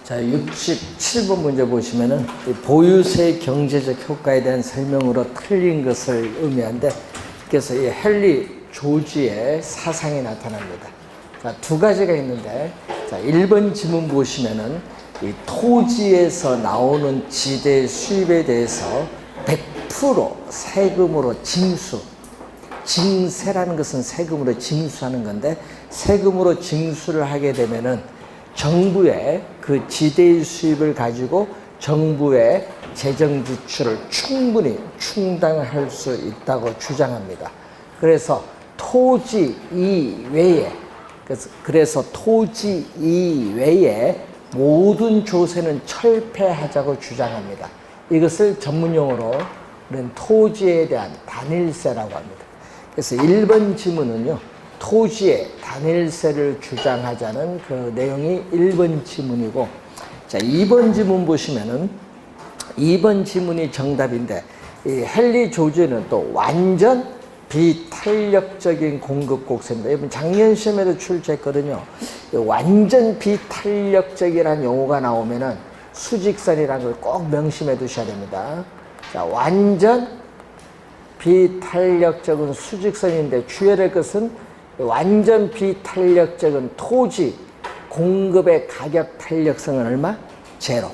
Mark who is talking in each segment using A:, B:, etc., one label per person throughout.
A: 자, 67번 문제 보시면은 보유세 경제적 효과에 대한 설명으로 틀린 것을 의미하는데, 그래서 이 헨리 조지의 사상이 나타납니다. 자, 두 가지가 있는데, 자, 1번 지문 보시면은 이 토지에서 나오는 지대 수입에 대해서 100% 세금으로 징세라는 것은 세금으로 징수하는 건데, 세금으로 징수를 하게 되면은 정부의 그 지대의 수입을 가지고 정부의 재정 지출을 충분히 충당할 수 있다고 주장합니다. 그래서 토지 이외에 토지 이외에 모든 조세는 철폐하자고 주장합니다. 이것을 전문용어로 토지에 대한 단일세라고 합니다. 그래서 1번 지문은요, 토지의 단일세를 주장하자는 그 내용이 1번 지문이고, 자, 2번 지문 보시면은 2번 지문이 정답인데, 이 헨리 조지는 또 완전 비탄력적인 공급 곡선입니다. 여러분 작년 시험에도 출제했거든요. 완전 비탄력적이라는 용어가 나오면은 수직선이라는 걸 꼭 명심해 두셔야 됩니다. 자, 완전 비탄력적인 수직선인데 주의해야 될 것은 완전 비탄력적인 토지 공급의 가격 탄력성은 얼마? 제로.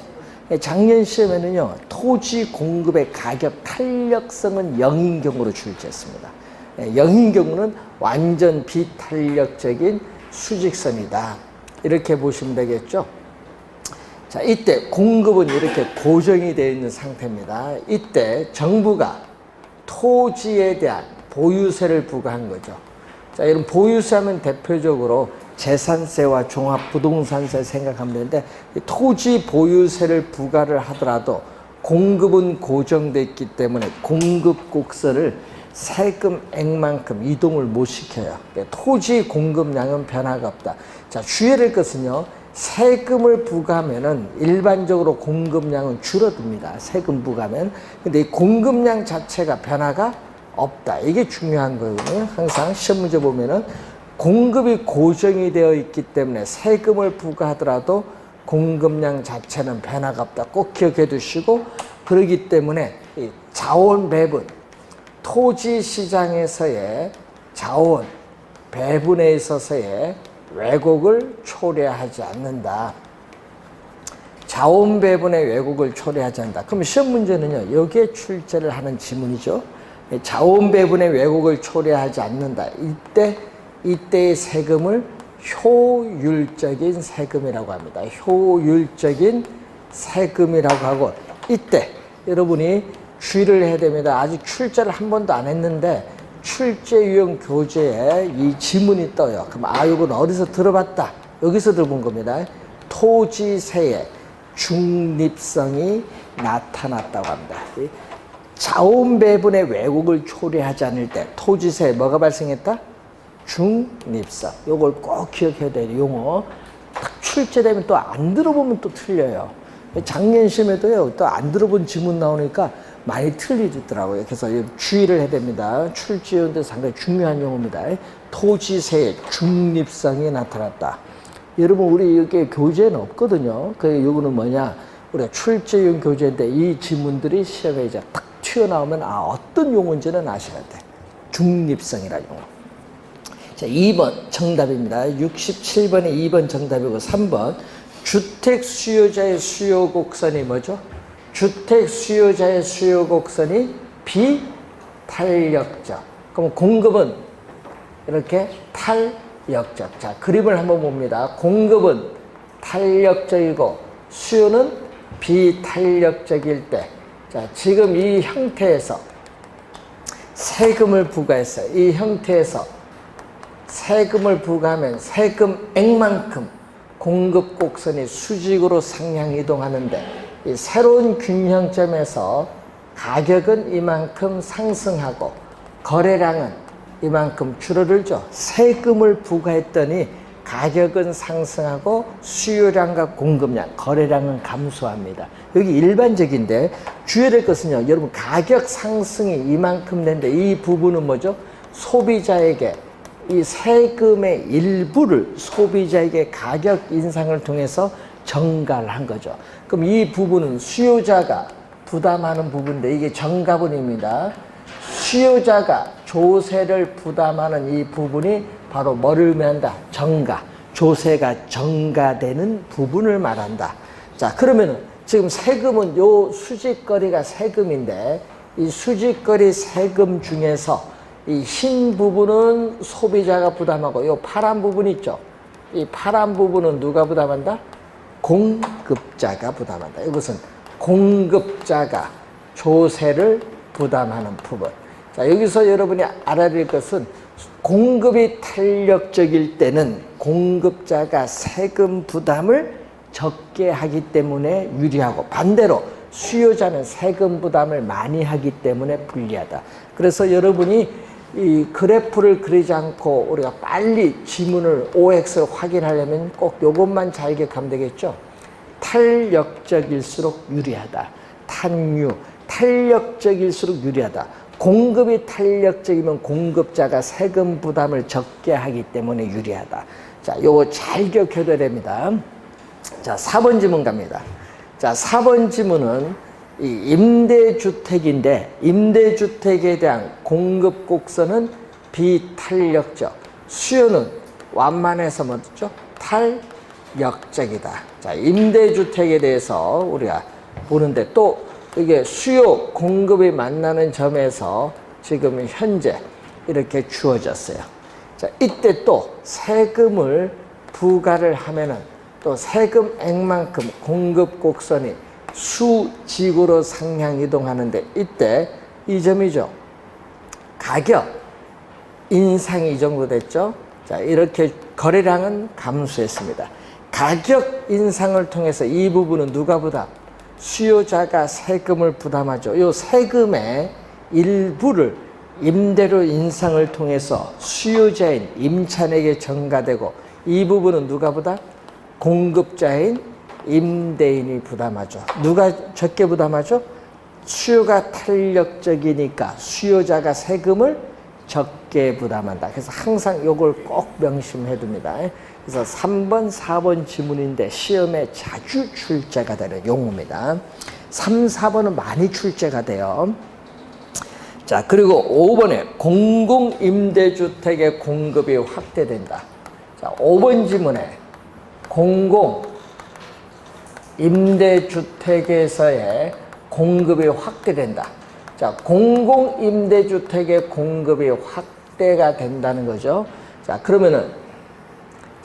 A: 작년 시험에는요, 토지 공급의 가격 탄력성은 0인 경우로 출제했습니다. 0인 경우는 완전 비탄력적인 수직선이다. 이렇게 보시면 되겠죠. 자, 이때 공급은 이렇게 고정이 되어 있는 상태입니다. 이때 정부가 토지에 대한 보유세를 부과한 거죠. 자, 이런 보유세 하면 대표적으로 재산세와 종합부동산세 생각하면 되는데, 토지 보유세를 부과를 하더라도 공급은 고정되어 있기 때문에 공급 곡선을 세금액만큼 이동을 못 시켜요. 토지 공급량은 변화가 없다. 자, 주의해야 될 것은요, 세금을 부과하면은 일반적으로 공급량은 줄어듭니다. 세금 부과하면. 근데 이 공급량 자체가 변화가 없다. 이게 중요한 거거든요. 항상 시험 문제 보면은 공급이 고정이 되어 있기 때문에 세금을 부과하더라도 공급량 자체는 변화가 없다. 꼭 기억해 두시고, 그러기 때문에 이 자원 배분, 토지 시장에서의 자원 배분에 있어서의 왜곡을 초래하지 않는다. 자원 배분의 왜곡을 초래하지 않는다. 그럼 시험 문제는요, 여기에 출제를 하는 지문이죠. 자원 배분의 왜곡을 초래하지 않는다. 이때의 세금을 효율적인 세금이라고 합니다. 효율적인 세금이라고 하고, 이때 여러분이 주의를 해야 됩니다. 아직 출제를 한 번도 안 했는데 출제 유형 교재에 이 지문이 떠요. 그럼 이건 어디서 들어봤다? 여기서 들어본 겁니다. 토지세의 중립성이 나타났다고 합니다. 자원 배분의 왜곡을 초래하지 않을 때 토지세에 뭐가 발생했다? 중립성. 요걸 꼭 기억해야 돼요. 용어. 딱 출제되면 또 안 들어보면 또 틀려요. 작년 시험에도요, 또 안 들어본 지문 나오니까 많이 틀리더라고요. 그래서 주의를 해야 됩니다. 출제위원들 상당히 중요한 용어입니다. 토지세의 중립성이 나타났다. 여러분, 우리 여기 교재는 없거든요. 요거는 뭐냐? 우리가 출제용 교재인데 이 지문들이 시험에 이제 딱 튀어나오면 어떤 용어인지는 아셔야 돼. 중립성이라는 용어. 자, 2번 정답입니다. 67번이 2번 정답이고, 3번 주택 수요자의 수요 곡선이 뭐죠? 주택 수요자의 수요 곡선이 비탄력적. 그럼 공급은 이렇게 탄력적. 자, 그림을 한번 봅니다. 공급은 탄력적이고 수요는 비탄력적일 때, 자, 지금 이 형태에서 세금을 부과했어요. 이 형태에서 세금을 부과하면 세금액만큼 공급 곡선이 수직으로 상향 이동하는데, 이 새로운 균형점에서 가격은 이만큼 상승하고 거래량은 이만큼 줄어들죠. 세금을 부과했더니 가격은 상승하고 수요량과 공급량, 거래량은 감소합니다. 여기 일반적인데 주의해야 될 것은요, 여러분, 가격 상승이 이만큼 된데 이 부분은 뭐죠? 소비자에게 이 세금의 일부를 소비자에게 가격 인상을 통해서 정가를 한 거죠. 그럼 이 부분은 수요자가 부담하는 부분인데 이게 정가분입니다. 수요자가 조세를 부담하는 이 부분이 바로 뭐를 의미한다? 정가. 조세가 정가되는 부분을 말한다. 자, 그러면은 지금 세금은 요 수직거리가 세금인데 이 수직거리 세금 중에서 이 흰 부분은 소비자가 부담하고 요 파란 부분 있죠? 이 파란 부분은 누가 부담한다? 공급자가 부담한다. 이것은 공급자가 조세를 부담하는 부분. 자, 여기서 여러분이 알아야 될 것은 공급이 탄력적일 때는 공급자가 세금 부담을 적게 하기 때문에 유리하고 반대로 수요자는 세금 부담을 많이 하기 때문에 불리하다. 그래서 여러분이 이 그래프를 그리지 않고 우리가 빨리 지문을 OX를 확인하려면 꼭 이것만 잘 기억하면 되겠죠. 탄력적일수록 유리하다. 탄유, 탄력적일수록 유리하다. 공급이 탄력적이면 공급자가 세금 부담을 적게 하기 때문에 유리하다. 자, 요거 잘 기억해둬야 됩니다. 자, 4번 지문 갑니다. 자, 4번 지문은 이 임대주택인데 임대주택에 대한 공급 곡선은 비탄력적, 수요는 완만해서 뭐죠? 탄력적이다. 자, 임대주택에 대해서 우리가 보는데 또 이게 수요 공급이 만나는 점에서 지금 현재 이렇게 주어졌어요. 자, 이때 또 세금을 부과를 하면은 또 세금액만큼 공급 곡선이 수직으로 상향 이동하는데 이때 이 점이죠. 가격 인상이 이 정도 됐죠. 자, 이렇게 거래량은 감소했습니다. 가격 인상을 통해서 이 부분은 누가 부담? 수요자가 세금을 부담하죠. 이 세금의 일부를 임대료 인상을 통해서 수요자인 임차인에게 전가되고 이 부분은 누가 부담? 공급자인 임대인이 부담하죠. 누가 적게 부담하죠? 수요가 탄력적이니까 수요자가 세금을 적게 부담한다. 그래서 항상 이걸 꼭 명심해 둡니다. 그래서 3번, 4번 지문인데 시험에 자주 출제가 되는 용어입니다. 3, 4번은 많이 출제가 돼요. 자, 그리고 5번에 공공임대주택의 공급이 확대된다. 자, 5번 지문에 공공임대주택에서의 공급이 확대된다. 자, 공공임대주택의 공급이 확대가 된다는 거죠. 자, 그러면은,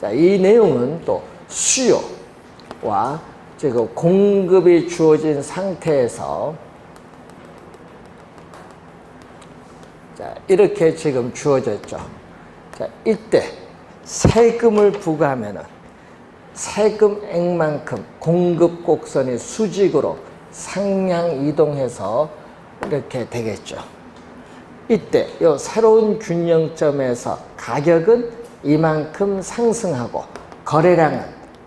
A: 자, 이 내용은 또 수요와 지금 공급이 주어진 상태에서 자, 이렇게 지금 주어졌죠. 자, 이때 세금을 부과하면은 세금액만큼 공급 곡선이 수직으로 상향 이동해서 이렇게 되겠죠. 이때 이 새로운 균형점에서 가격은 이만큼 상승하고 거래량은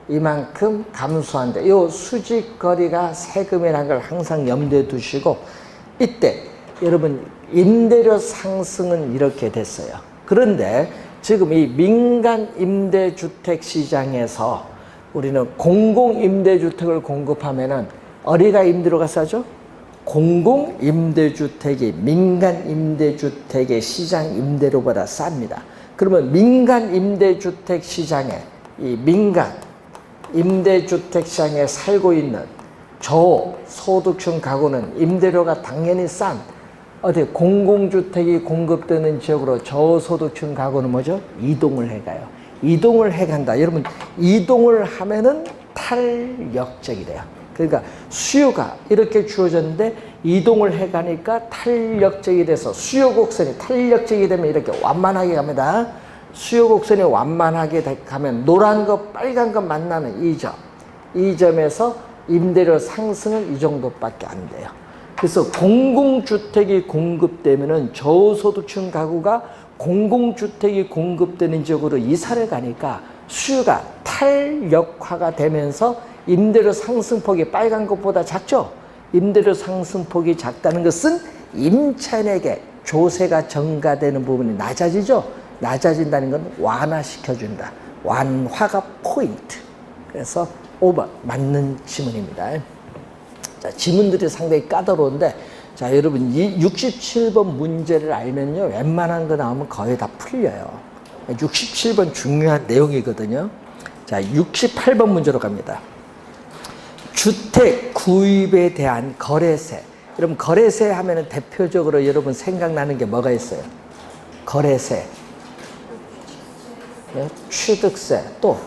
A: 이만큼 감소한데 이 수직거리가 세금이라는 걸 항상 염두에 두시고 이때 여러분 임대료 상승은 이렇게 됐어요. 그런데 지금 이 민간 임대주택 시장에서 우리는 공공임대주택을 공급하면은 어디가 임대료가 싸죠? 공공임대주택이 민간임대주택의 시장 임대료보다 쌉니다. 그러면 민간임대주택 시장에 이 민간임대주택 시장에 살고 있는 저소득층 가구는 임대료가 당연히 싼 어디 공공주택이 공급되는 지역으로 저소득층 가구는 뭐죠? 이동을 해가요. 이동을 해간다. 여러분 이동을 하면은 탄력적이 돼요. 그러니까 수요가 이렇게 주어졌는데 이동을 해가니까 탄력적이 돼서 수요 곡선이 탄력적이 되면 이렇게 완만하게 갑니다. 수요 곡선이 완만하게 가면 노란 것 빨간 것 만나는 이 점. 이 점에서 임대료 상승은 이 정도밖에 안 돼요. 그래서 공공주택이 공급되면은 저소득층 가구가 공공주택이 공급되는 지역으로 이사를 가니까 수요가 탄력화가 되면서 임대료 상승폭이 빨간 것보다 작죠? 임대료 상승폭이 작다는 것은 임차인에게 조세가 전가되는 부분이 낮아지죠? 낮아진다는 건 완화시켜준다. 완화가 포인트. 그래서 5번 맞는 지문입니다. 자, 지문들이 상당히 까다로운데, 자, 여러분 이 67번 문제를 알면요, 웬만한 거 나오면 거의 다 풀려요. 67번 중요한 내용이거든요. 자, 68번 문제로 갑니다. 주택 구입에 대한 거래세. 여러분 거래세 하면은 대표적으로 여러분 생각나는 게 뭐가 있어요? 거래세, 취득세, 또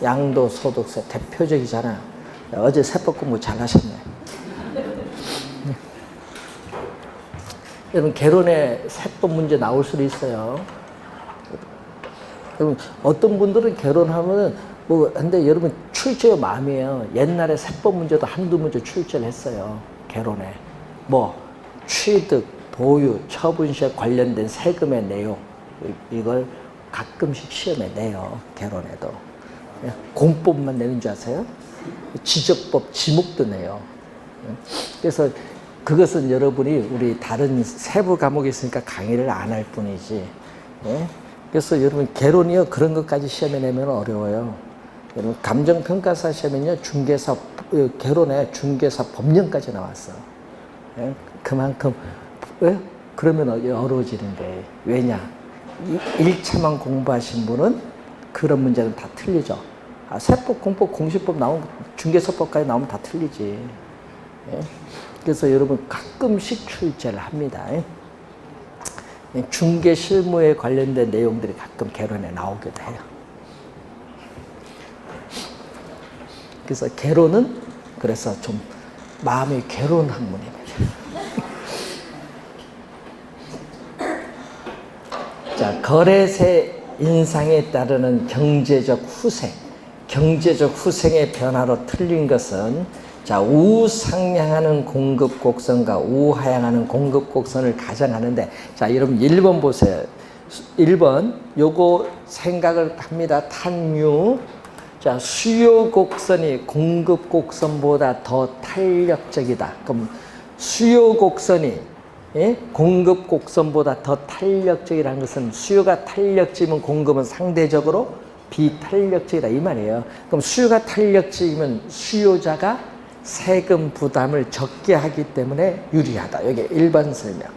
A: 양도소득세 대표적이잖아요. 어제 세법 공부 잘하셨네. 여러분 개론에 세법 문제 나올 수도 있어요. 여러분 어떤 분들은 개론하면은 근데 여러분 출제의 마음이에요. 옛날에 세법 문제도 한두 문제 출제를 했어요. 개론에 취득, 보유, 처분시에 관련된 세금의 내용, 이걸 가끔씩 시험에 내요. 개론에도. 공법만 내는 줄 아세요? 지적법 지목도 내요. 그래서 그것은 여러분이 우리 다른 세부 과목이 있으니까 강의를 안 할 뿐이지. 그래서 여러분 개론이요, 그런 것까지 시험에 내면 어려워요. 여러분 감정평가사 시험은요, 개론에 중개사 법령까지 나왔어. 그만큼 그러면 어려워지는 거예요. 왜냐? 1차만 공부하신 분은 그런 문제는 다 틀리죠. 세법, 공법, 공시법 나오면, 중개사법까지 나오면 다 틀리지. 그래서 여러분 가끔씩 출제를 합니다. 중개 실무에 관련된 내용들이 가끔 개론에 나오기도 해요. 그래서 개론은 그래서 좀 마음이 괴로운 학문입니다. 자, 거래세 인상에 따르는 경제적 후생의 변화로 틀린 것은, 자, 우상향하는 공급 곡선과 우하향하는 공급 곡선을 가정하는데, 자, 여러분 1번 보세요. 1번 요거 생각을 합니다. 탄유. 자, 수요 곡선이 공급 곡선보다 더 탄력적이다. 그럼 수요 곡선이 공급 곡선보다 더 탄력적이라는 것은, 수요가 탄력적이면 공급은 상대적으로 비탄력적이다 이 말이에요. 그럼 수요가 탄력적이면 수요자가 세금 부담을 적게 하기 때문에 유리하다. 여기 1번 설명.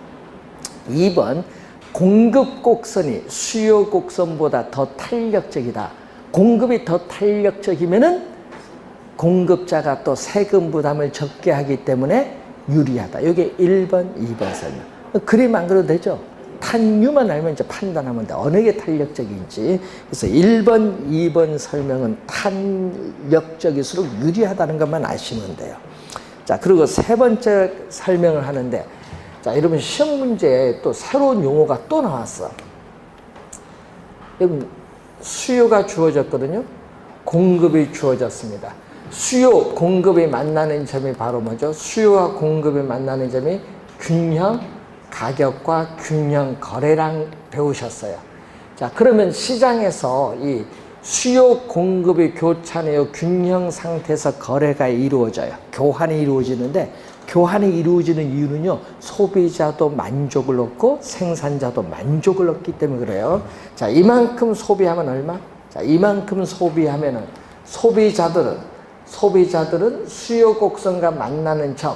A: 2번, 공급 곡선이 수요 곡선보다 더 탄력적이다. 공급이 더 탄력적이면은 공급자가 또 세금 부담을 적게 하기 때문에 유리하다. 여기 1번, 2번 설명. 그림 안 그려도 되죠? 탄유만 알면 이제 판단하면 돼. 어느 게 탄력적인지. 그래서 1번, 2번 설명은 탄력적일수록 유리하다는 것만 아시면 돼요. 자, 그리고 세 번째 설명을 하는데, 자, 여러분 시험 문제에 또 새로운 용어가 또 나왔어. 여러분 수요가 주어졌거든요. 공급이 주어졌습니다. 수요, 공급이 만나는 점이 바로 뭐죠? 수요와 공급이 만나는 점이 균형 가격과 균형 거래량 배우셨어요. 자, 그러면 시장에서 이 수요 공급이 교차하여 균형 상태에서 거래가 이루어져요. 교환이 이루어지는데, 교환이 이루어지는 이유는요, 소비자도 만족을 얻고 생산자도 만족을 얻기 때문에 그래요. 자, 이만큼 소비하면 얼마? 자, 이만큼 소비하면은 소비자들은 수요 곡선과 만나는 점,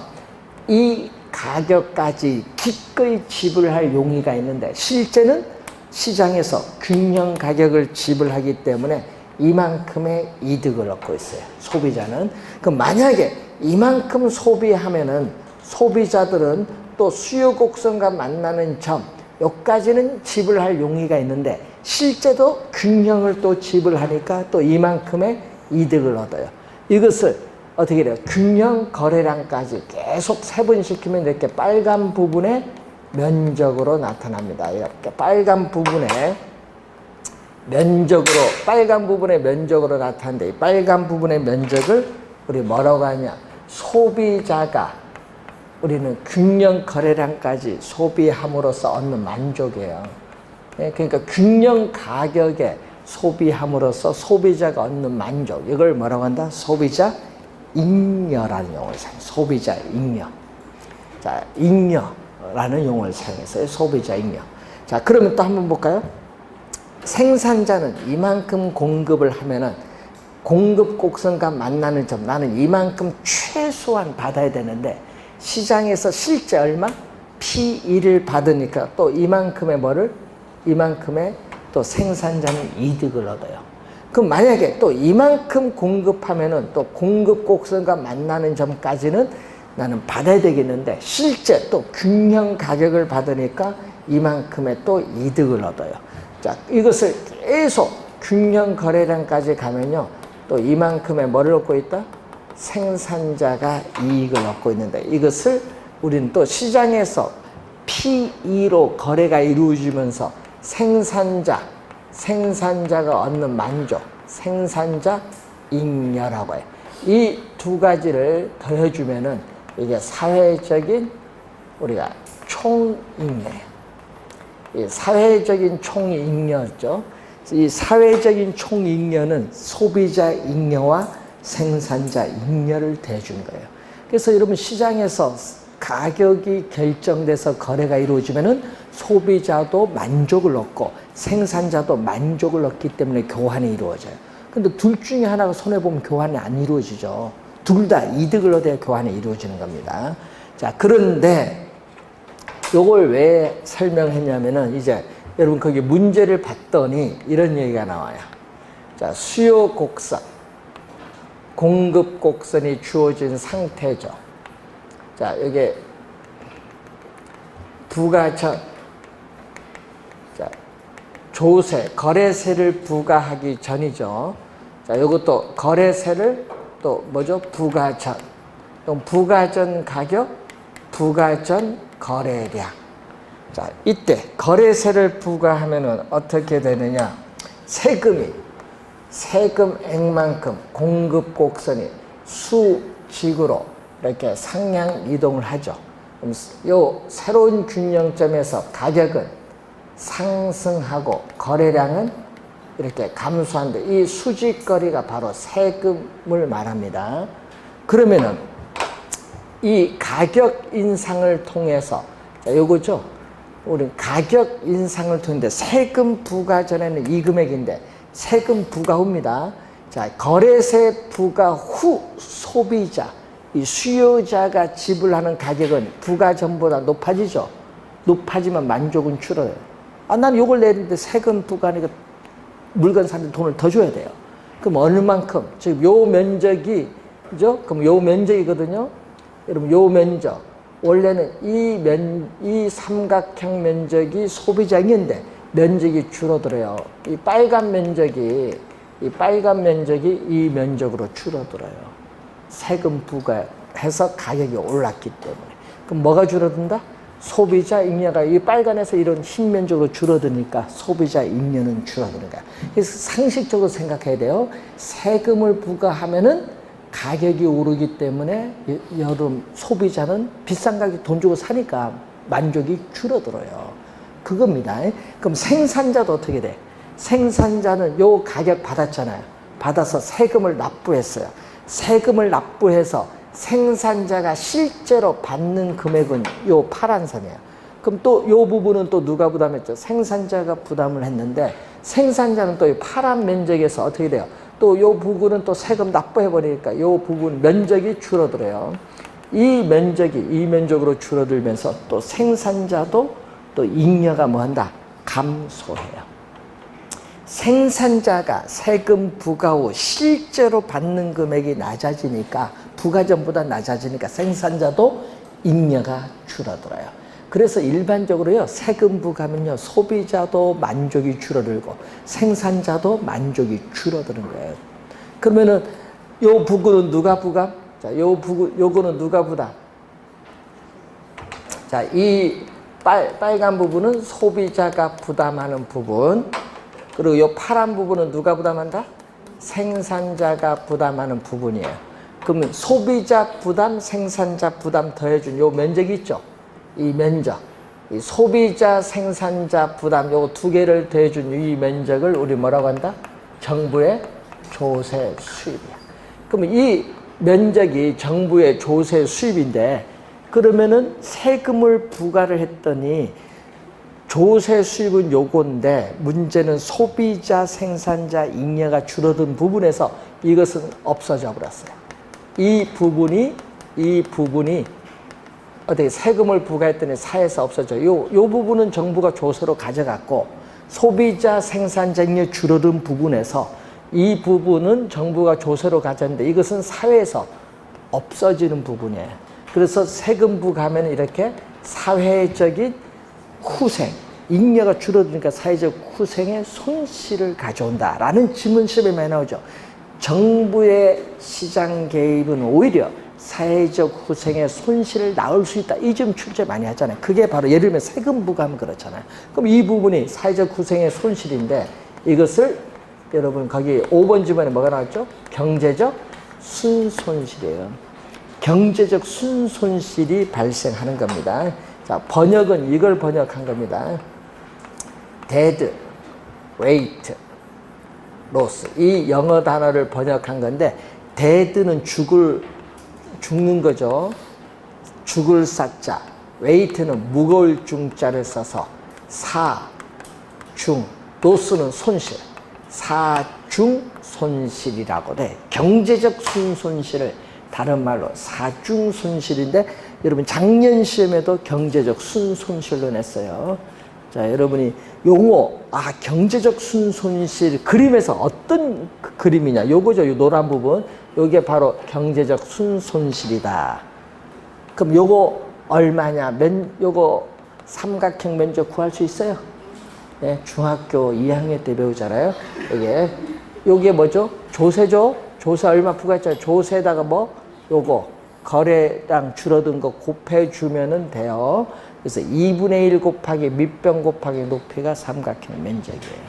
A: 이 가격까지 기꺼이 지불할 용의가 있는데, 실제는 시장에서 균형 가격을 지불하기 때문에 이만큼의 이득을 얻고 있어요. 소비자는. 그럼 만약에 이만큼 소비하면은 소비자들은 또 수요 곡선과 만나는 점, 여기까지는 지불할 용의가 있는데, 실제도 균형을 또 지불하니까 또 이만큼의 이득을 얻어요. 이것을 어떻게 돼요? 균형 거래량까지 계속 세분시키면 이렇게 빨간 부분의 면적으로 나타납니다. 이렇게 빨간 부분의 면적으로 나타나는데, 이 빨간 부분의 면적을 우리 뭐라고 하냐? 소비자가, 우리는 균형 거래량까지 소비함으로써 얻는 만족이에요. 그러니까 균형 가격에 소비함으로써 소비자가 얻는 만족, 이걸 뭐라고 한다? 소비자 잉여라는 용어를 사용해요. 소비자 잉여. 자, 잉여라는 용어를 사용했어요. 소비자 잉여. 자, 그러면 또 한번 볼까요? 생산자는 이만큼 공급을 하면은 공급 곡선과 만나는 점, 나는 이만큼 최소한 받아야 되는데 시장에서 실제 얼마? P1을 받으니까 또 이만큼의 뭐를? 이만큼의 또 생산자는 이득을 얻어요. 그럼 만약에 또 이만큼 공급하면은 또 공급 곡선과 만나는 점까지는 나는 받아야 되겠는데 실제 또 균형 가격을 받으니까 이만큼의 또 이득을 얻어요. 자, 이것을 계속 균형 거래량까지 가면요. 또 이만큼의 뭐를 얻고 있다? 생산자가 이익을 얻고 있는데 이것을 우리는 또 시장에서 P2로 거래가 이루어지면서 생산자가 얻는 만족, 생산자 잉여라고 해요. 이 두 가지를 더해주면은 이게 사회적인 우리가 총잉여예요. 이 사회적인 총잉여죠. 이 사회적인 총잉여는 소비자 잉여와 생산자 잉여를 대준 거예요. 그래서 여러분 시장에서 가격이 결정돼서 거래가 이루어지면은 소비자도 만족을 얻고 생산자도 만족을 얻기 때문에 교환이 이루어져요. 근데 둘 중에 하나가 손해보면 교환이 안 이루어지죠. 둘 다 이득을 얻어야 교환이 이루어지는 겁니다. 자, 그런데 요걸 왜 설명했냐면은 이제 여러분 거기 문제를 봤더니 이런 얘기가 나와요. 자, 수요 곡선, 공급 곡선이 주어진 상태죠. 자, 여기 부가전, 자, 조세, 거래세를 부과하기 전이죠. 자, 요것도 거래세를 또 뭐죠? 부가전. 또 부가전 가격, 부가전 거래량. 자, 이때 거래세를 부과하면은 어떻게 되느냐? 세금액만큼 공급 곡선이 수직으로 이렇게 상향 이동을 하죠. 그럼 요 새로운 균형점에서 가격은 상승하고 거래량은 이렇게 감소하는데 이 수직거리가 바로 세금을 말합니다. 그러면은 이 가격 인상을 통해서 자, 요거죠. 우리 가격 인상을 통해서 세금 부과 전에는 이 금액인데 세금 부과 후입니다. 자, 거래세 부과 후 소비자, 이 수요자가 지불하는 가격은 부과 전보다 높아지죠. 높아지면 만족은 줄어요. 아, 난 요걸 내는데 세금 부과니까 물건 사는데 돈을 더 줘야 돼요. 그럼 어느 만큼, 지금 요 면적이, 그죠? 그럼 요 면적이거든요. 여러분, 요 면적. 원래는 이 삼각형 면적이 소비자인데 면적이 줄어들어요. 이 빨간 면적이 이 면적으로 줄어들어요. 세금 부과해서 가격이 올랐기 때문에. 그럼 뭐가 줄어든다? 소비자 잉여가 이 빨간에서 이런 흰 면적으로 줄어드니까 소비자 잉여는 줄어드는 거야. 그래서 상식적으로 생각해야 돼요. 세금을 부과하면은 가격이 오르기 때문에 여름 소비자는 비싼 가격 돈 주고 사니까 만족이 줄어들어요. 그겁니다. 그럼 생산자도 어떻게 돼? 생산자는 요 가격 받았잖아요. 받아서 세금을 납부했어요. 세금을 납부해서 생산자가 실제로 받는 금액은 요 파란 선이에요. 그럼 또 요 부분은 또 누가 부담했죠? 생산자가 부담을 했는데 생산자는 또 이 파란 면적에서 어떻게 돼요? 또 요 부분은 또 세금 납부해버리니까 요 부분 면적이 줄어들어요. 이 면적으로 줄어들면서 또 생산자도 또 잉여가 뭐 한다? 감소해요. 생산자가 세금 부과 후 실제로 받는 금액이 낮아지니까 부가전보다 낮아지니까 생산자도 잉여가 줄어들어요. 그래서 일반적으로요 세금 부과하면요 소비자도 만족이 줄어들고 생산자도 만족이 줄어드는 거예요. 그러면은 요 부분은 누가 부과? 자, 요거는 누가 부담? 자, 이 빨간 부분은 소비자가 부담하는 부분. 그리고 요 파란 부분은 누가 부담한다? 생산자가 부담하는 부분이에요. 그러면 소비자 부담, 생산자 부담 더해준 요 면적이 있죠? 이 면적. 이 소비자, 생산자 부담 요거 두 개를 더해준 이 면적을 우리 뭐라고 한다? 정부의 조세 수입이야. 그러면 이 면적이 정부의 조세 수입인데 그러면은 세금을 부과를 했더니 조세 수입은 요건데 문제는 소비자, 생산자, 잉여가 줄어든 부분에서 이것은 없어져 버렸어요. 이 부분이 어떻게 세금을 부과했더니 사회에서 없어져. 요 부분은 정부가 조세로 가져갔고 소비자, 생산자, 잉여 줄어든 부분에서 이 부분은 정부가 조세로 가졌는데 이것은 사회에서 없어지는 부분이에요. 그래서 세금 부과하면 이렇게 사회적인 후생, 잉여가 줄어드니까 사회적 후생의 손실을 가져온다라는 지문 시험에 많이 나오죠. 정부의 시장 개입은 오히려 사회적 후생의 손실을 낳을 수 있다. 이 점 출제 많이 하잖아요. 그게 바로 예를 들면 세금 부과하면 그렇잖아요. 그럼 이 부분이 사회적 후생의 손실인데 이것을 여러분 거기 5번 지문에 뭐가 나왔죠? 경제적 순손실이에요. 경제적 순손실이 발생하는 겁니다. 자, 번역은 이걸 번역한 겁니다. dead, weight, loss. 이 영어 단어를 번역한 건데 dead는 죽는 거죠. 죽을 사자. weight는 무거울 중자를 써서 사중, loss는 손실. 사중 손실이라고 돼. 경제적 순손실을 다른 말로 사중 손실인데 여러분 작년 시험에도 경제적 순손실로 냈어요. 자, 여러분이 용어 경제적 순손실 그림에서 어떤 그림이냐 요거죠. 요 노란 부분 요게 바로 경제적 순손실이다. 그럼 요거 얼마냐? 요거 삼각형 면적 구할 수 있어요? 네, 중학교 2학년 때 배우잖아요. 요게 뭐죠? 조세죠? 조세 얼마 부과했잖아요. 조세에다가 요거 거래량 줄어든 거 곱해주면은 돼요. 그래서 2분의 1 곱하기 밑변 곱하기 높이가 삼각형 면적이에요.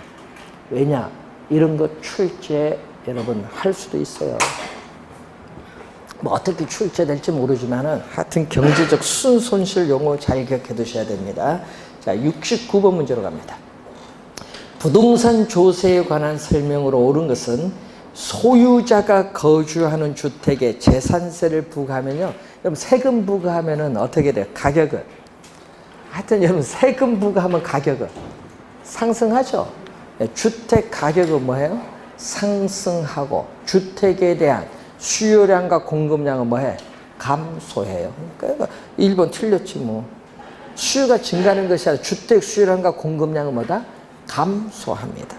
A: 왜냐? 이런 거 출제 여러분 할 수도 있어요. 어떻게 출제될지 모르지만은 하여튼 경제적 순손실 용어 잘 기억해 두셔야 됩니다. 자, 69번 문제로 갑니다. 부동산 조세에 관한 설명으로 옳은 것은 소유자가 거주하는 주택에 재산세를 부과하면요. 여러분 세금 부과하면은 어떻게 돼요? 가격은. 하여튼 여러분 세금 부과하면 가격은 상승하죠. 주택 가격은 뭐예요? 상승하고 주택에 대한 수요량과 공급량은 뭐해? 감소해요. 그러니까 1번 틀렸지 뭐. 수요가 증가하는 것이 아니라 주택 수요량과 공급량은 뭐다? 감소합니다.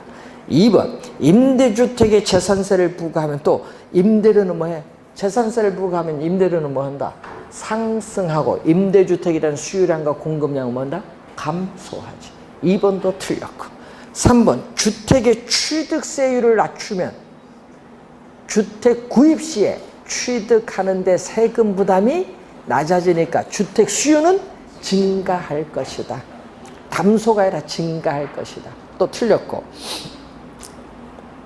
A: 2번 임대주택에 재산세를 부과하면 또 임대료는 뭐해? 재산세를 부과하면 임대료는 뭐한다? 상승하고 임대주택이라는 수요량과 공급량은 뭐한다? 감소하지. 2번도 틀렸고 3번 주택의 취득세율을 낮추면 주택 구입 시에 취득하는 데 세금 부담이 낮아지니까 주택 수요는 증가할 것이다. 감소가 아니라 증가할 것이다. 또 틀렸고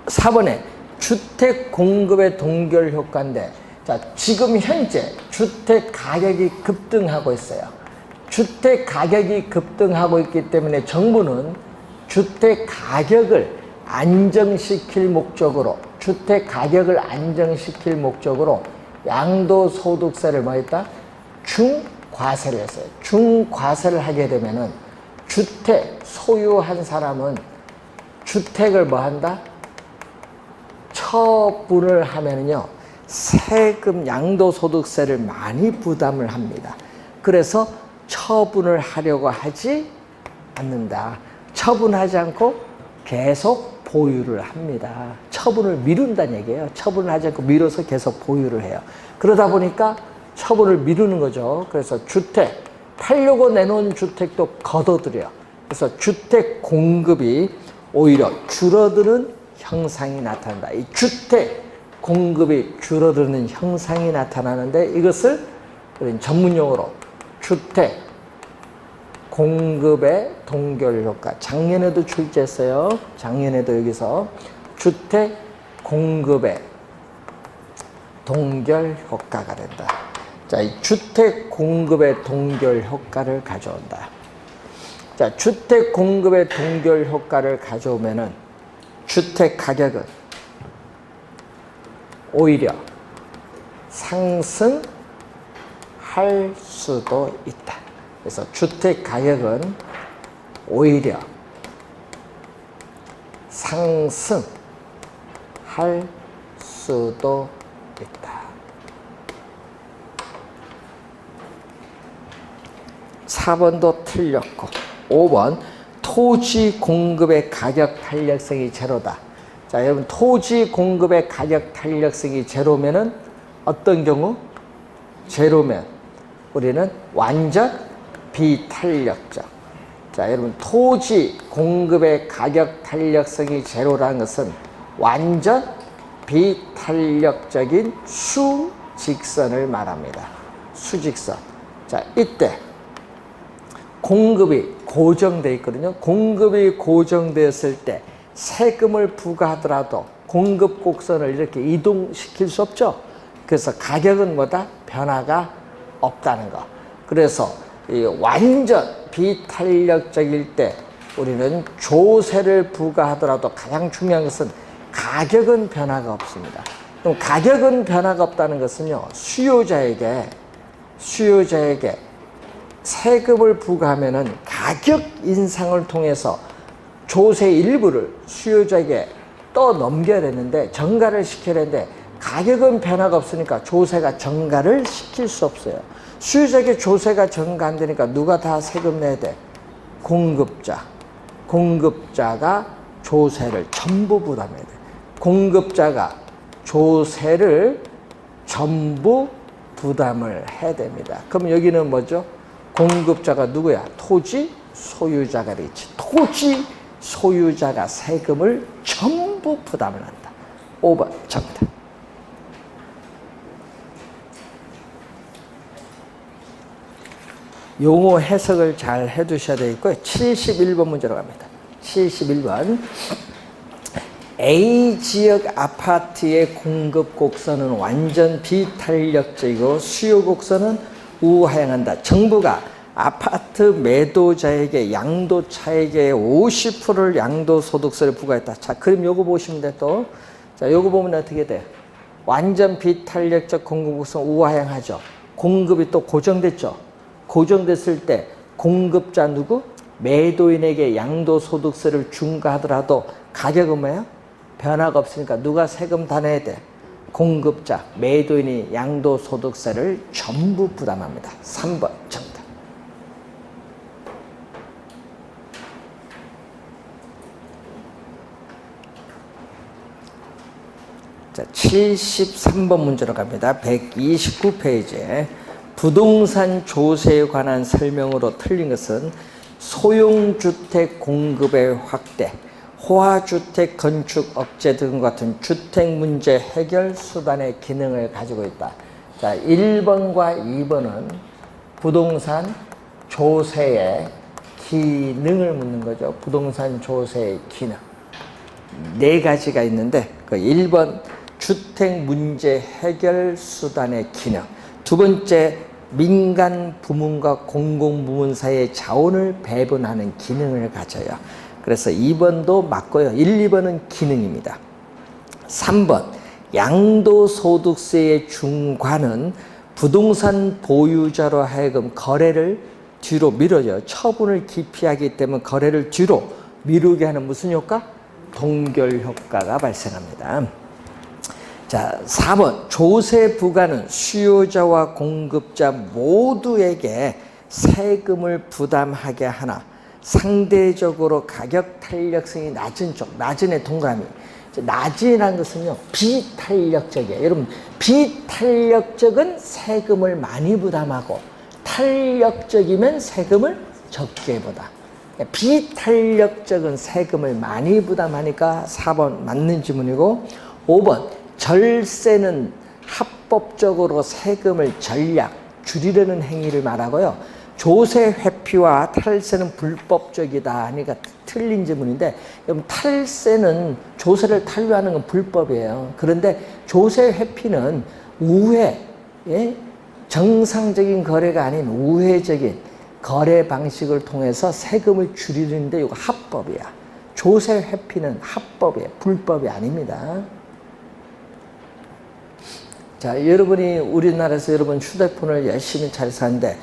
A: 4번에 주택 공급의 동결 효과인데 자, 지금 현재 주택 가격이 급등하고 있어요. 주택 가격이 급등하고 있기 때문에 정부는 주택 가격을 안정시킬 목적으로 양도소득세를 뭐 했다? 중과세를 했어요. 중과세를 하게 되면은 주택 소유한 사람은 주택을 뭐 한다? 처분을 하면은요, 세금 양도소득세를 많이 부담을 합니다. 그래서 처분을 하려고 하지 않는다. 처분하지 않고 계속 보유를 합니다. 처분을 미룬다는 얘기예요. 처분을 하지 않고 미뤄서 계속 보유를 해요. 그러다 보니까 처분을 미루는 거죠. 그래서 주택, 팔려고 내놓은 주택도 걷어들여요. 그래서 주택 공급이 오히려 줄어드는 형상이 나타난다. 이 주택 공급이 줄어드는 형상이 나타나는데 이것을 전문용어로 주택 공급의 동결 효과. 작년에도 출제했어요. 작년에도 여기서 주택 공급의 동결 효과가 된다. 자, 이 주택 공급의 동결 효과를 가져온다. 자, 주택 공급의 동결 효과를 가져오면은 주택 가격은 오히려 상승할 수도 있다. 그래서 주택 가격은 오히려 상승할 수도 있다. 4번도 틀렸고 5번 토지 공급의 가격 탄력성이 제로다. 자, 여러분 토지 공급의 가격 탄력성이 제로면은 어떤 경우? 제로면 우리는 완전 비탄력적. 자, 여러분 토지 공급의 가격 탄력성이 제로라는 것은 완전 비탄력적인 수직선을 말합니다. 수직선. 자, 이때 공급이 고정되어 있거든요. 공급이 고정되었을 때 세금을 부과하더라도 공급 곡선을 이렇게 이동시킬 수 없죠. 그래서 가격은 뭐다? 변화가 없다는 거. 그래서 이 완전 비탄력적일 때 우리는 조세를 부과하더라도 가장 중요한 것은 가격은 변화가 없습니다. 그럼 가격은 변화가 없다는 것은요, 수요자에게 세금을 부과하면은 가격 인상을 통해서 조세 일부를 수요자에게 또 넘겨야 되는데, 정가를 시켜야 되는데, 가격은 변화가 없으니까 조세가 정가를 시킬 수 없어요. 수요자에게 조세가 정가 안 되니까 누가 다 세금 내야 돼? 공급자가 조세를 전부 부담해야 돼. 공급자가 조세를 전부 부담을 해야 됩니다. 그럼 여기는 뭐죠? 공급자가 누구야? 토지 소유자가 되지. 토지 소유자가 세금을 전부 부담을 한다. 5번 정답. 용어 해석을 잘 해두셔야 되겠고요. 71번 문제로 갑니다. 71번. A 지역 아파트의 공급 곡선은 완전 비탄력적이고 수요 곡선은 우하향한다. 정부가 아파트 매도자에게 양도차익의 50%를 양도소득세를 부과했다. 자, 그럼 요거 보시면 돼, 또. 자, 요거 보면 어떻게 돼? 완전 비탄력적 공급 곡선 우하향하죠. 공급이 또 고정됐죠. 고정됐을 때 공급자 누구? 매도인에게 양도소득세를 중과하더라도 가격은 뭐예요? 변화가 없으니까 누가 세금 다 내야 돼? 공급자, 매도인이 양도소득세를 전부 부담합니다. 3번 정답. 자, 73번 문제로 갑니다. 129페이지에 부동산 조세에 관한 설명으로 틀린 것은 소형주택 공급의 확대, 호화주택 건축 억제 등 같은 주택 문제 해결 수단의 기능을 가지고 있다. 자, 1번과 2번은 부동산 조세의 기능을 묻는 거죠. 부동산 조세의 기능. 네 가지가 있는데, 그 1번 주택 문제 해결 수단의 기능. 두 번째, 민간 부문과 공공부문 사이의 자원을 배분하는 기능을 가져요. 그래서 2번도 맞고요. 1, 2번은 기능입니다. 3번, 양도소득세의 중과는 부동산 보유자로 하여금 거래를 뒤로 미뤄요. 처분을 기피하기 때문에 거래를 뒤로 미루게 하는 무슨 효과? 동결 효과가 발생합니다. 자, 4번, 조세 부과는 수요자와 공급자 모두에게 세금을 부담하게 하나 상대적으로 가격 탄력성이 낮은 쪽, 낮은의 동그라미. 낮이라는 것은요, 비탄력적이에요. 여러분, 비탄력적은 세금을 많이 부담하고 탄력적이면 세금을 적게 부담. 비탄력적은 세금을 많이 부담하니까 4번 맞는 지문이고, 5번, 절세는 합법적으로 세금을 전략 줄이려는 행위를 말하고요. 조세 회피와 탈세는 불법적이다 하니까 틀린 지문인데, 탈세는 조세를 탄류하는 건 불법이에요. 그런데 조세 회피는 우회, 정상적인 거래가 아닌 우회적인 거래 방식을 통해서 세금을 줄이는데 이거 합법이야. 조세 회피는 합법이에요. 불법이 아닙니다. 자, 여러분이 우리나라에서 여러분 휴대폰을 열심히 잘 사는데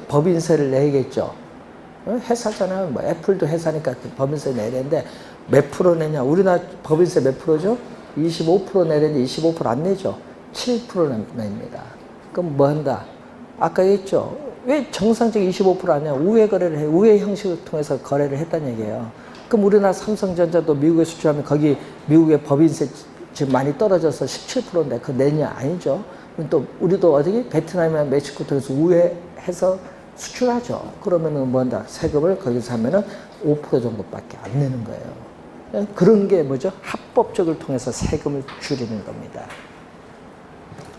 A: 법인세를 내겠죠. 회사잖아요. 뭐 애플도 회사니까 법인세 내야 되는데 몇 프로 내냐? 우리나라 법인세 몇 프로죠? 25% 내는데 25% 안 내죠. 7% 냅니다. 그럼 뭐 한다? 아까 얘기했죠. 왜 정상적 25% 아니야? 우회 거래를 해. 우회 형식을 통해서 거래를 했다는 얘기예요. 그럼 우리나라 삼성전자도 미국에 수출하면 거기 미국의 법인세 지금 많이 떨어져서 17%인데 그거 내냐? 아니죠. 또 우리도 어디 베트남이나 멕시코 통해서 우회해서 수출하죠. 그러면은 뭐 한다? 세금을 거기서 하면은 5% 정도밖에 안 내는 거예요. 그런 게 뭐죠? 합법적을 통해서 세금을 줄이는 겁니다.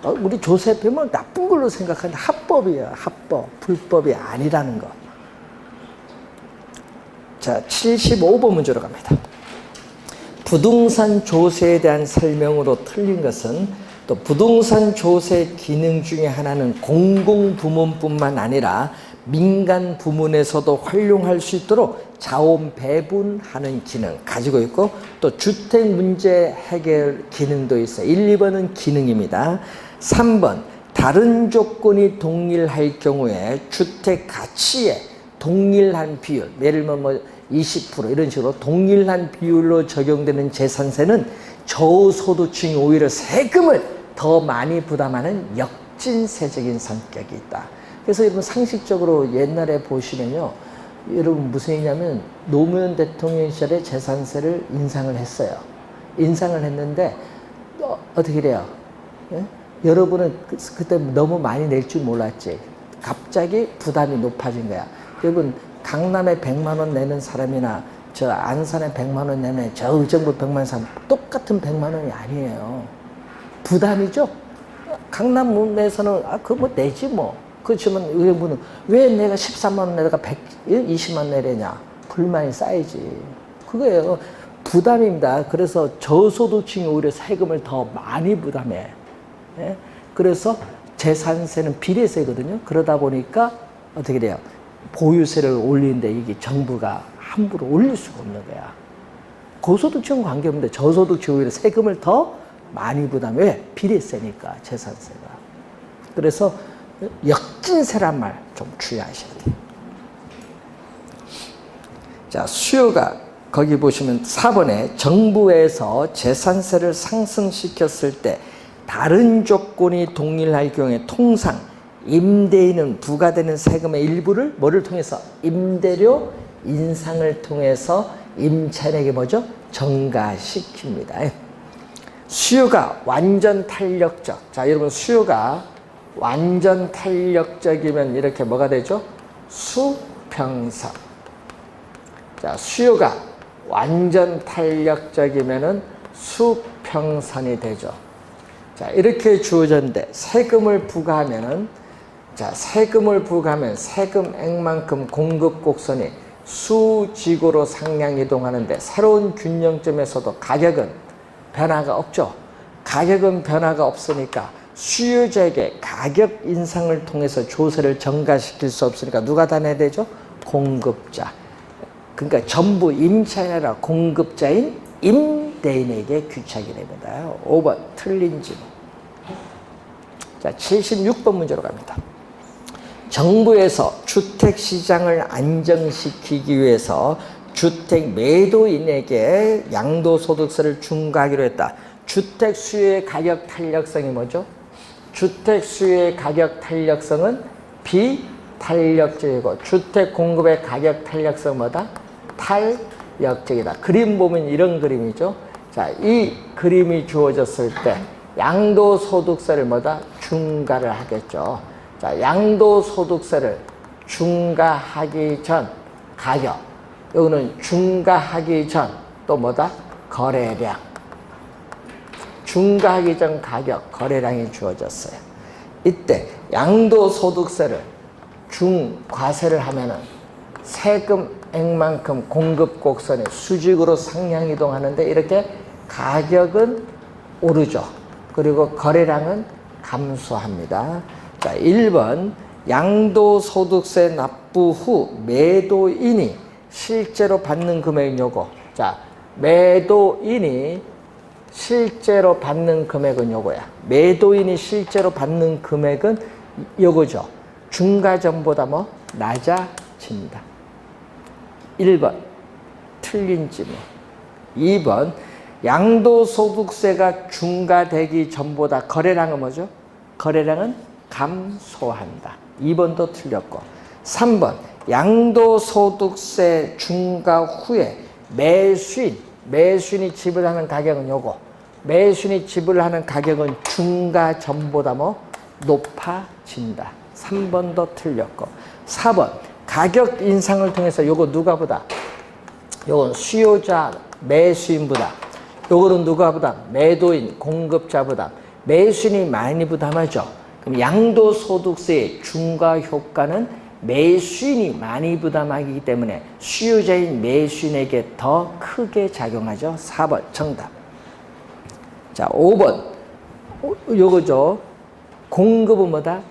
A: 우리 조세법은 뭐 나쁜 걸로 생각하는데 합법이에요. 합법. 불법이 아니라는 거. 자, 75번 문제로 갑니다. 부동산 조세에 대한 설명으로 틀린 것은 또 부동산 조세 기능 중에 하나는 공공부문뿐만 아니라 민간 부문에서도 활용할 수 있도록 자원 배분하는 기능 가지고 있고 또 주택 문제 해결 기능도 있어요. 1, 2번은 기능입니다. 3번 다른 조건이 동일할 경우에 주택 가치에 동일한 비율, 예를 들면 뭐 20% 이런 식으로 동일한 비율로 적용되는 재산세는 저소득층이 오히려 세금을 더 많이 부담하는 역진세적인 성격이 있다. 그래서 여러분 상식적으로 옛날에 보시면요, 여러분 무슨 얘기냐면 노무현 대통령 시절에 재산세를 인상을 했어요. 인상을 했는데 어떻게 돼요? 예? 여러분은 그때 너무 많이 낼 줄 몰랐지. 갑자기 부담이 높아진 거야. 여러분 강남에 100만 원 내는 사람이나 저 안산에 100만 원 내는 저 의정부 100만 원 사람 똑같은 100만 원이 아니에요. 부담이죠. 강남에서는 그거 뭐 내지 뭐. 그렇지만 의정부는 왜 내가 13만 원 내다가 120만 원 내려냐. 불만이 쌓이지. 그거예요. 부담입니다. 그래서 저소득층이 오히려 세금을 더 많이 부담해. 예? 그래서 재산세는 비례세거든요. 그러다 보니까 어떻게 돼요? 보유세를 올리는데 이게 정부가 함부로 올릴 수가 없는 거야. 고소득층은 관계없는데 저소득층이 오히려 세금을 더 많이 부담해. 왜? 비례세니까 재산세가. 그래서 역진세란 말 좀 주의하셔야 돼요. 자, 수요가 거기 보시면 4번에 정부에서 재산세를 상승시켰을 때 다른 조건이 동일할 경우에 통상 임대인은 부과되는 세금의 일부를 뭐를 통해서? 임대료 인상을 통해서 임차인에게 뭐죠? 전가시킵니다. 수요가 완전 탄력적. 자, 여러분 수요가 완전 탄력적이면 이렇게 뭐가 되죠? 수평선. 자, 수요가 완전 탄력적이면은 수평선이 되죠. 자, 이렇게 주어졌는데 세금을 부과하면은 자, 세금을 부과하면 세금액만큼 공급 곡선이 수직으로 상향 이동하는데 새로운 균형점에서도 가격은 변화가 없죠. 가격은 변화가 없으니까 수요자에게 가격 인상을 통해서 조세를 전가시킬 수 없으니까 누가 다 내야 되죠? 공급자. 그러니까 전부 임차인이 아니라 공급자인 임대인에게 귀착이 됩니다. 5번 틀린 질문. 자, 76번 문제로 갑니다. 정부에서 주택시장을 안정시키기 위해서 주택 매도인에게 양도소득세를 중과하기로 했다. 주택 수요의 가격 탄력성이 뭐죠? 주택 수요의 가격 탄력성은 비탄력적이고 주택 공급의 가격 탄력성은 뭐다? 탄력적이다. 그림 보면 이런 그림이죠. 자, 이 그림이 주어졌을 때 양도소득세를 뭐다? 중과를 하겠죠. 자, 양도소득세를 중과하기 전 가격. 여기는 중과하기 전 또 뭐다? 거래량. 중과하기 전 가격, 거래량이 주어졌어요. 이때 양도소득세를 중과세를 하면은 세금액만큼 공급 곡선이 수직으로 상향 이동하는데 이렇게 가격은 오르죠. 그리고 거래량은 감소합니다. 자, 1번 양도소득세 납부 후 매도인이 실제로 받는 금액 요거. 자, 매도인이 실제로 받는 금액은 요거야. 매도인이 실제로 받는 금액은 요거죠. 중과전보다 뭐 낮아집니다. 1번 틀린 지문. 2번 양도소득세가 중과되기 전보다 거래량은 뭐죠? 거래량은 감소한다. 2번도 틀렸고 3번 양도소득세 중과 후에 매수인이 지불하는 가격은 요거. 매수인이 지불하는 가격은 중과 전보다 뭐 높아진다. 3번도 틀렸고 4번 가격 인상을 통해서 요거 누가 보다? 요건 수요자 매수인보다. 요거는 누가 부담? 매도인 공급자보다. 매수인이 많이 부담하죠. 그럼 양도소득세의 중과 효과는 매수인이 많이 부담하기 때문에 수요자인 매수인에게 더 크게 작용하죠. 4번 정답. 자, 5번 요거죠. 공급은 뭐다?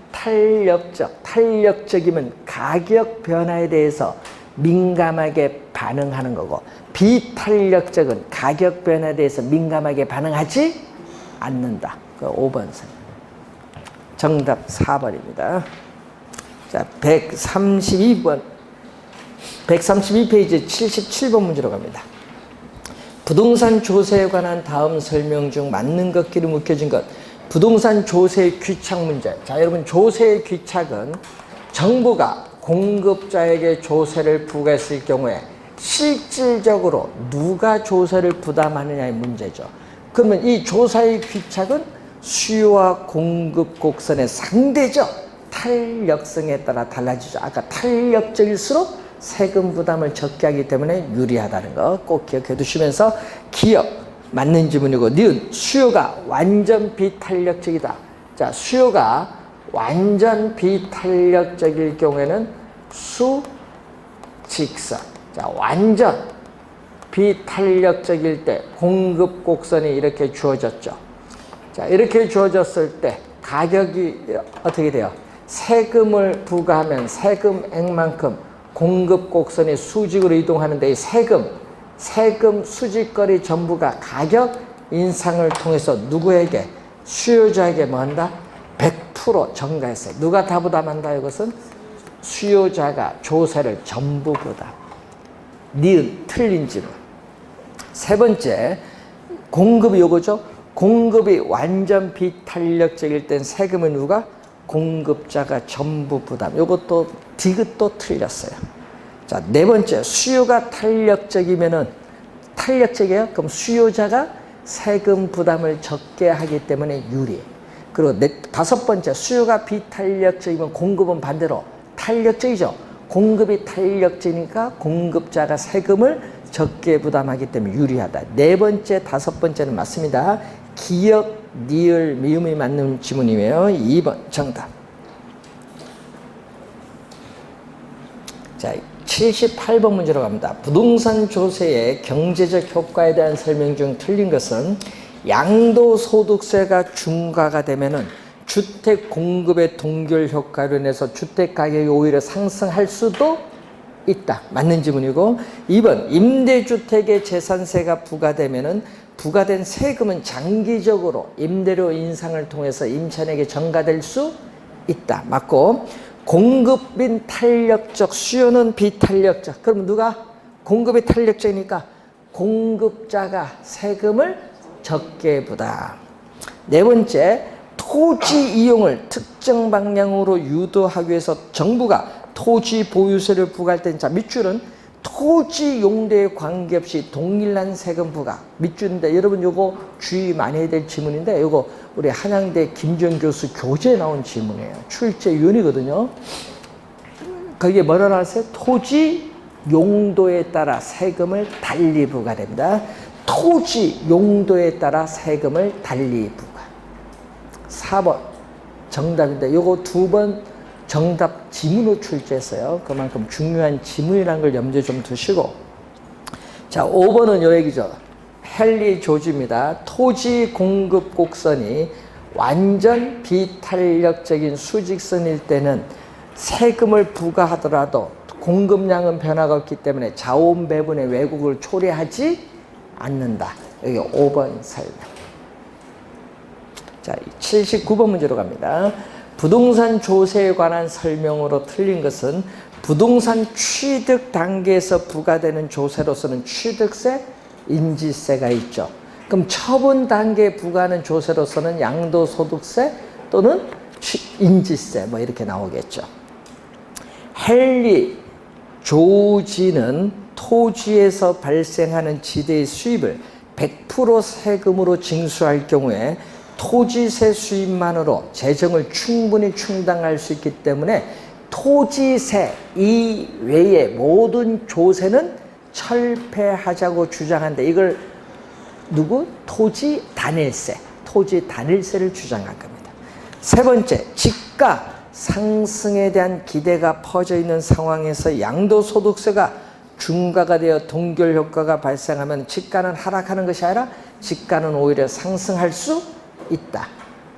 A: 탄력적이면 가격 변화에 대해서 민감하게 반응하는 거고, 비탄력적은 가격 변화에 대해서 민감하게 반응하지 않는다. 그 5번 정답 4번입니다. 자, 132페이지 77번 문제로 갑니다. 부동산 조세에 관한 다음 설명 중 맞는 것끼리 묶여진 것. 부동산 조세 귀착 문제. 자, 여러분 조세의 귀착은 정부가 공급자에게 조세를 부과했을 경우에 실질적으로 누가 조세를 부담하느냐의 문제죠. 그러면 이 조세의 귀착은 수요와 공급 곡선의 상대적 탄력성에 따라 달라지죠. 아까 탄력적일수록 세금 부담을 적게 하기 때문에 유리하다는 거 꼭 기억해 두시면서 기억 맞는 지문이고 니은 수요가 완전 비탄력적이다. 자, 수요가 완전 비탄력적일 경우에는 수직선. 자, 완전 비탄력적일 때 공급 곡선이 이렇게 주어졌죠. 자, 이렇게 주어졌을 때 가격이 어떻게 돼요? 세금을 부과하면 세금액만큼 공급 곡선이 수직으로 이동하는데 이 세금 수직거리 전부가 가격 인상을 통해서 누구에게? 수요자에게 뭐 한다? 100% 전가했어요. 누가 다 부담한다? 이것은 수요자가 조세를 전부 부담. 니은 틀린 지문. 세 번째 공급이 요거죠. 공급이 완전 비탄력적일 땐 세금은 누가? 공급자가 전부 부담. 요것도 디귿도 틀렸어요. 자, 네 번째 수요가 탄력적이면은 탄력적이에요. 그럼 수요자가 세금 부담을 적게 하기 때문에 유리. 그리고 다섯 번째 수요가 비탄력적이면 공급은 반대로 탄력적이죠. 공급이 탄력적이니까 공급자가 세금을 적게 부담하기 때문에 유리하다. 네 번째, 다섯 번째는 맞습니다. 기역, 니을, 미음이 맞는 지문이에요. 2번 정답. 자, 78번 문제로 갑니다. 부동산 조세의 경제적 효과에 대한 설명 중 틀린 것은 양도소득세가 중과가 되면은 주택 공급의 동결 효과로 인해서 주택 가격이 오히려 상승할 수도 있다. 맞는 지문이고 2번 임대주택의 재산세가 부과되면은 부과된 세금은 장기적으로 임대료 인상을 통해서 임차인에게 전가될 수 있다. 맞고 공급인 탄력적, 수요는 비탄력적. 그럼 누가? 공급이 탄력적이니까 공급자가 세금을 적게 부담. 네 번째, 토지 이용을 특정 방향으로 유도하기 위해서 정부가 토지 보유세를 부과할 때, 자, 밑줄은 토지 용도에 관계없이 동일한 세금 부과. 밑줄인데 여러분 요거 주의 많이 해야 될 지문인데 요거 우리 한양대 김지영 교수 교재에 나온 지문이에요. 출제위원이거든요. 거기에 뭐라 나왔어요? 토지 용도에 따라 세금을 달리 부과됩니다. 토지 용도에 따라 세금을 달리 부과. 4번 정답인데 요거 두 번 정답 지문으로 출제했어요. 그만큼 중요한 지문이라는 걸 염두에 좀 두시고. 자, 5번은 요 얘기죠. 헨리 조지입니다. 토지 공급 곡선이 완전 비탄력적인 수직선일 때는 세금을 부과하더라도 공급량은 변화가 없기 때문에 자원 배분의 왜곡을 초래하지 않는다. 여기 5번 설명. 자, 79번 문제로 갑니다. 부동산 조세에 관한 설명으로 틀린 것은 부동산 취득 단계에서 부과되는 조세로서는 취득세, 인지세가 있죠. 그럼 처분 단계에 부과하는 조세로서는 양도소득세 또는 인지세 뭐 이렇게 나오겠죠. 헨리 조지는 토지에서 발생하는 지대의 수입을 100% 세금으로 징수할 경우에 토지세 수입만으로 재정을 충분히 충당할 수 있기 때문에 토지세 이외의 모든 조세는 철폐하자고 주장한다. 이걸 누구? 토지 단일세를 주장한 겁니다. 세 번째, 집가 상승에 대한 기대가 퍼져 있는 상황에서 양도소득세가 중과가 되어 동결 효과가 발생하면 집가는 하락하는 것이 아니라 집가는 오히려 상승할 수 있다.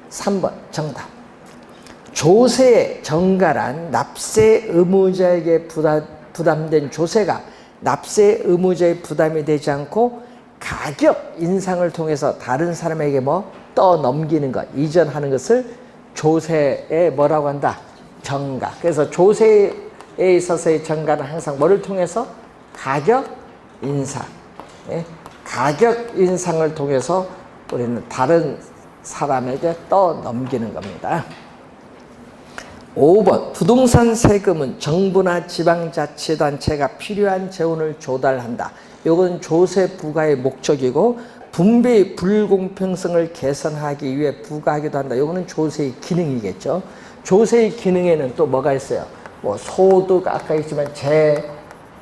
A: 3번 정답. 조세의 정가란 납세 의무자에게 부담된 조세가 납세 의무자의 부담이 되지 않고 가격 인상을 통해서 다른 사람에게 뭐 떠넘기는 것, 이전하는 것을 조세에 뭐라고 한다? 정가. 그래서 조세에 있어서의 정가는 항상 뭐를 통해서? 가격 인상. 가격 인상을 통해서 우리는 다른 사람에게 떠넘기는 겁니다. 5번 부동산 세금은 정부나 지방자치단체가 필요한 재원을 조달한다. 이건 조세 부과의 목적이고 분배의 불공평성을 개선하기 위해 부과하기도 한다. 이거는 조세의 기능이겠죠. 조세의 기능에는 또 뭐가 있어요? 뭐 소득 아까 있지만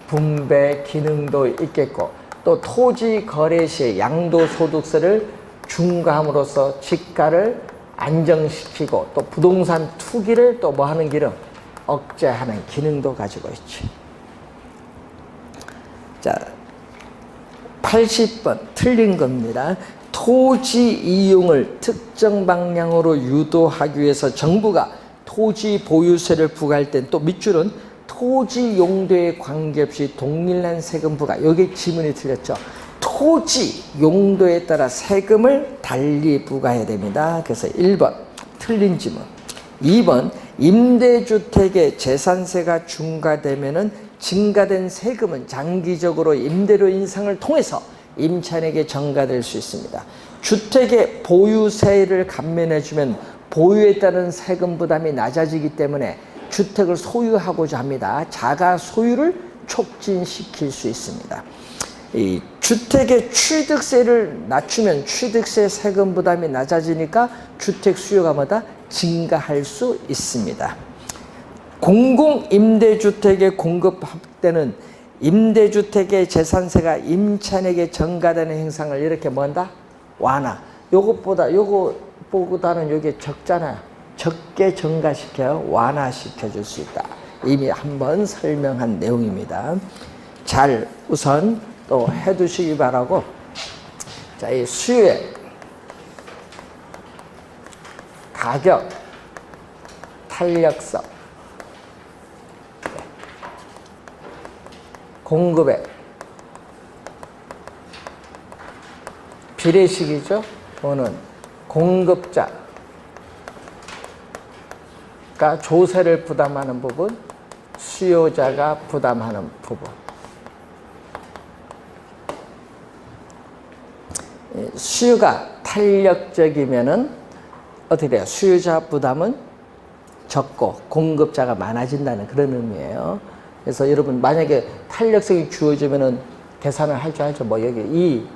A: 재분배 기능도 있겠고 또 토지 거래 시에 양도소득세를 중과함으로써 집가를 안정시키고 또 부동산 투기를 또 뭐 하는 기능? 억제하는 기능도 가지고 있지. 자, 80번 틀린 겁니다. 토지 이용을 특정 방향으로 유도하기 위해서 정부가 토지 보유세를 부과할 땐 또 밑줄은 토지 용도에 관계없이 동일한 세금 부과. 여기 지문이 틀렸죠. 토지 용도에 따라 세금을 달리 부과해야 됩니다. 그래서 1번 틀린 지문. 2번 임대주택의 재산세가 중과되면은 증가된 세금은 장기적으로 임대료 인상을 통해서 임차인에게 전가될 수 있습니다. 주택의 보유세를 감면해주면 보유에 따른 세금 부담이 낮아지기 때문에 주택을 소유하고자 합니다. 자가 소유를 촉진시킬 수 있습니다. 이 주택의 취득세를 낮추면 취득세 세금 부담이 낮아지니까 주택 수요가 뭐다? 증가할 수 있습니다. 공공임대주택의 공급 확대는 임대주택의 재산세가 임차인에게 전가되는 행상을 이렇게 뭐한다? 완화. 요거보다는 요게 적잖아요. 적게 전가시켜 완화시켜 줄 수 있다. 이미 한번 설명한 내용입니다. 잘 우선 또 해두시기 바라고. 자, 이 수요의 가격 탄력성, 공급의 비례식이죠. 오는 공급자가 조세를 부담하는 부분, 수요자가 부담하는 부분. 수요가 탄력적이면은 어떻게 돼요? 수요자 부담은 적고 공급자가 많아진다는 그런 의미예요. 그래서 여러분 만약에 탄력성이 주어지면은 계산을 할 줄 알죠? 뭐 여기 2,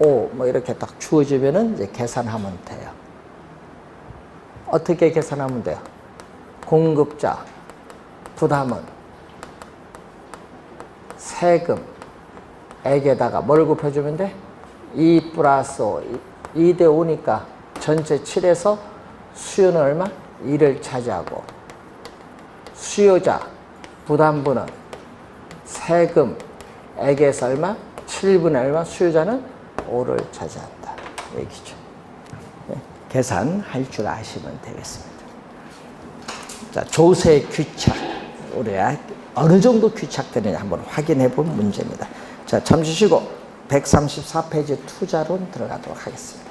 A: 5 뭐 이렇게 딱 주어지면은 이제 계산하면 돼요. 어떻게 계산하면 돼요? 공급자 부담은 세금액에다가 뭘 곱해주면 돼? 2 플러스 5, 2대 5니까 전체 7에서 수요는 얼마? 2를 차지하고 수요자 부담분은 세금액에서 얼마? 7분의 얼마? 수요자는 5를 차지한다. 얘기죠. 네, 계산할 줄 아시면 되겠습니다. 자, 조세 귀착. 우리가 어느 정도 귀착되느냐 한번 확인해 본 문제입니다. 자, 잠시 쉬고 134페이지 투자론 들어가도록 하겠습니다.